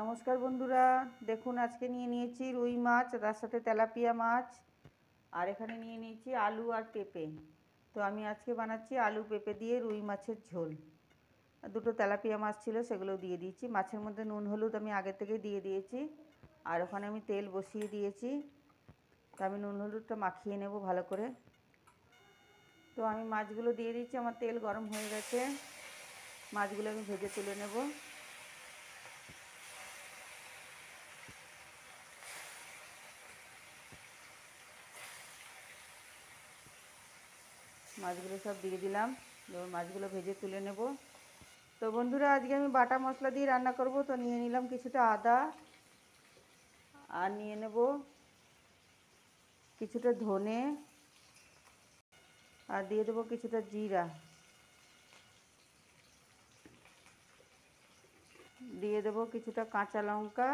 নমস্কার বন্ধুরা, দেখুন আজকে নিয়ে নিয়েছি রুই মাছ, তার সাথে তেলাপিয়া মাছ, আর এখানে নিয়ে নিয়েছি আলু আর পেঁপে। তো আমি আজকে বানাচ্ছি আলু পেঁপে দিয়ে রুই মাছের ঝোল। দুটো তেলাপিয়া মাছ ছিল, সেগুলো দিয়ে দিয়েছি। মাছের মধ্যে নুন হলুদ আমি আগে থেকে দিয়ে দিয়েছি, আর ওখানে আমি তেল বসিয়ে দিয়েছি। তো আমি নুন হলুদটা মাখিয়ে নেব ভালো করে। তো আমি মাছগুলো দিয়ে দিচ্ছি, আমার তেল গরম হয়ে গেছে, মাছগুলো আমি ভেজে তুলে নেব। মাছগুলো সব দিয়ে দিলাম, এবার মাছগুলো ভেজে তুলে নেব। তো বন্ধুরা, আজকে আমি বাটা মশলা দিয়ে রান্না করব। তো নিয়ে নিলাম কিছুটা আদা, আর নিয়ে নেব কিছুটা ধনে, আর দিয়ে দেবো কিছুটা জিরা, দিয়ে দেবো কিছুটা কাঁচা লঙ্কা,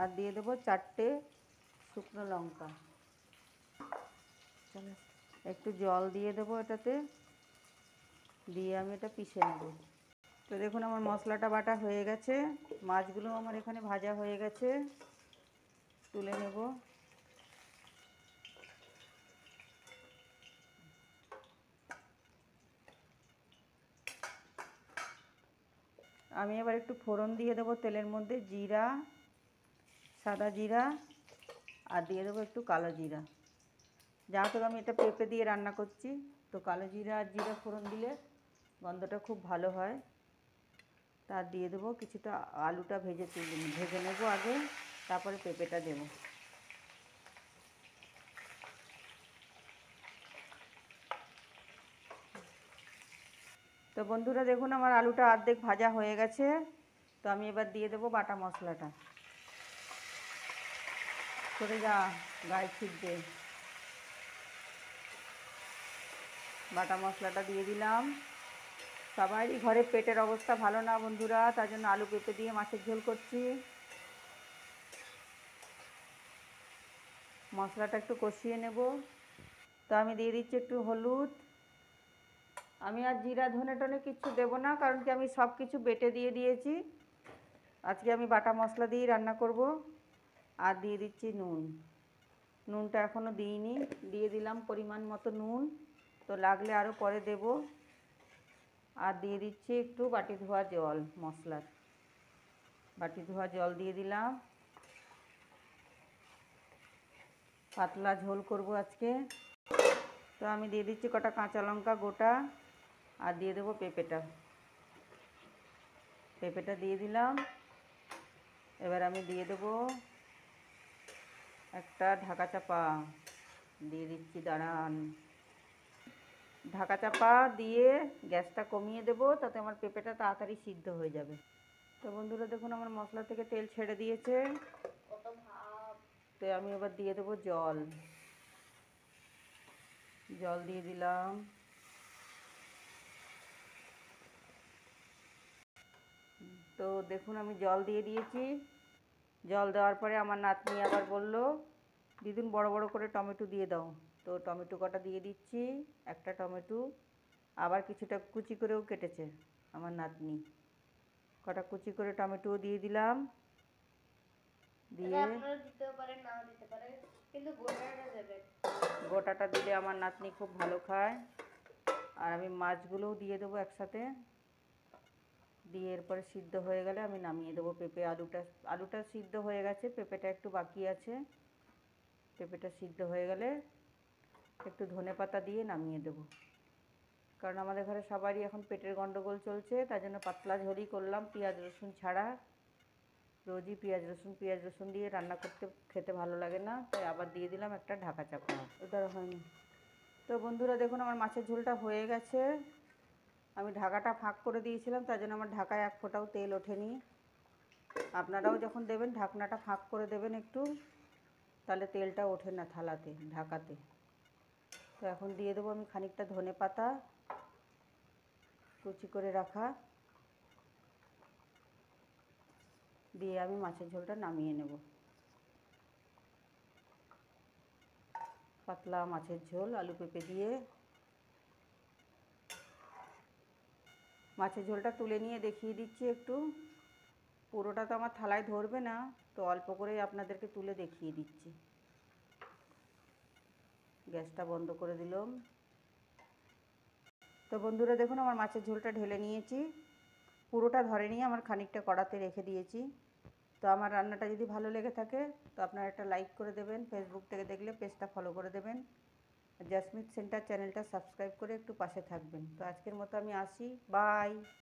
আর দিয়ে দেবো 4টে শুকনো লঙ্কা। একটু জল দিয়ে দেবো এটাতে, দিয়ে আমি এটা পিষে নেব। তো দেখুন আমার মশলাটা বাটা হয়ে গেছে, মাছগুলো আমার এখানে ভাজা হয়ে গেছে, তুলে নেব। আমি এবার একটু ফোড়ন দিয়ে দেবো তেলের মধ্যে, জিরা, সাদা জিরা, আর দিয়ে দেবো একটু কালো জিরা। যেহেতু আমি এটা পেঁপে দিয়ে রান্না করছি, তো কালো জিরা আর জিরা ফোড়ন দিলে গন্ধটা খুব ভালো হয়। তার দিয়ে দেবো কিছুটা আলুটা ভেজে নেব আগে, তারপরে পেঁপেটা দেব। তো বন্ধুরা দেখুন আমার আলুটা অর্ধেক ভাজা হয়ে গেছে। তো আমি এবার দিয়ে দেবো বাটা মশলাটা। সরে যা, গায়ে ছিটবে। বাটা মশলাটা দিয়ে দিলাম। সবারই ঘরে পেটের অবস্থা ভালো না বন্ধুরা, তার জন্য আলু পেঁপে দিয়ে মাছের ঝোল করছি। মশলাটা একটু কষিয়ে নেব। তো আমি দিয়ে দিচ্ছি একটু হলুদ। আমি আর জিরা ধনে টনে কিচ্ছু দেবো না, কারণ কি আমি সব কিছু বেটে দিয়ে দিয়েছি। আজকে আমি বাটা মশলা দিয়েই রান্না করব। আর দিয়ে দিচ্ছি নুন। নুনটা এখনও দিইনি, দিয়ে দিলাম পরিমাণ মতো নুন। তো লাগলে আরও পরে দেব। আর দিয়ে দিচ্ছি একটু বাটি ধোয়া জল, মশলার বাটি ধোয়া জল দিয়ে দিলাম। পাতলা ঝোল করব আজকে। তো আমি দিয়ে দিচ্ছি কটা কাঁচা লঙ্কা গোটা, আর দিয়ে দেবো পেঁপেটা দিয়ে দিলাম। এবার আমি দিয়ে দেবো একটা ঢাকা চাপা দিয়ে দিচ্ছি, দাঁড়ান। ঢাকা চাপা দিয়ে গ্যাসটা কমিয়ে দেবো, তাতে আমার পেঁপেটা তাড়াতাড়ি সিদ্ধ হয়ে যাবে। তো বন্ধুরা দেখুন আমার মশলা থেকে তেল ছেড়ে দিয়েছে। তো আমি এবার দিয়ে দেবো জল দিয়ে দিলাম। তো দেখুন আমি জল দিয়ে দিয়েছি। জল দেওয়ার পরে আমার নাতনি আবার বলল, দিদুন বড় বড় করে টমেটো দিয়ে দাও। তো টমেটো কটা দিয়ে দিচ্ছি, একটা টমেটো। আবার কিছুটা কুচি করেও কেটেছে আমার নাতনি, কটা কুচি করে টমেটোও দিয়ে দিলাম। দিয়ে গোটাটা দিলে আমার নাতনি খুব ভালো খায়। আর আমি মাছগুলোও দিয়ে দেবো একসাথে, দিয়ে এরপরে সিদ্ধ হয়ে গেলে আমি নামিয়ে দেবো। আলুটা সিদ্ধ হয়ে গেছে, পেঁপেটা একটু বাকি আছে। পেঁপেটা সিদ্ধ হয়ে গেলে একটু ধনেপাতা দিয়ে নামিয়ে দেবো। কারণ আমাদের ঘরে সবারই এখন পেটের গন্ডগোল চলছে, তার জন্য পাতলা ঝোলই করলাম, পেঁয়াজ রসুন ছাড়া। রোজই পেঁয়াজ রসুন দিয়ে রান্না করতে খেতে ভালো লাগে না, তাই আবার দিয়ে দিলাম একটা ঢাকা চাপা। ওটা হয়নি। তো বন্ধুরা দেখুন আমার মাছের ঝোলটা হয়ে গেছে। আমি ঢাকাটা ফাঁক করে দিয়েছিলাম, তার জন্য আমার ঢাকায় এক ফোঁটাও তেল ওঠেনি। আপনারাও যখন দেবেন ঢাকনাটা ফাঁক করে দেবেন একটু, তাহলে তেলটা ওঠে না থালাতে, ঢাকাতে। তো এখন দিয়ে দেবো আমি খানিকটা ধনেপাতা কুচি করে রাখা, দিয়ে আমি মাছের ঝোলটা নামিয়ে নেব। পাতলা মাছের ঝোল আলু পেঁপে দিয়ে। মাছের ঝোলটা তুলে নিয়ে দেখিয়ে দিচ্ছি একটু, পুরোটা তো আমার থালায় ধরবে না, তো অল্প করেই আপনাদেরকে তুলে দেখিয়ে দিচ্ছি। গ্যাসটা বন্ধ করে দিলাম। তো বন্ধুরা দেখুন আমার মাছের ঝোলটা ঢেলে নিয়েছি, পুরোটা ধরেনি, আমার খানিকটা কড়াতে রেখে দিয়েছি। তো আমার রান্নাটা যদি ভালো লেগে থাকে তো আপনারা একটা লাইক করে দেবেন, ফেসবুক থেকে দেখলে পেজটা ফলো করে দেবেন, জাসমিন সেন্টার চ্যানেলটা সাবস্ক্রাইব করে একটু পাশে থাকবেন। তো আজকের মতো আমি আসি, বাই।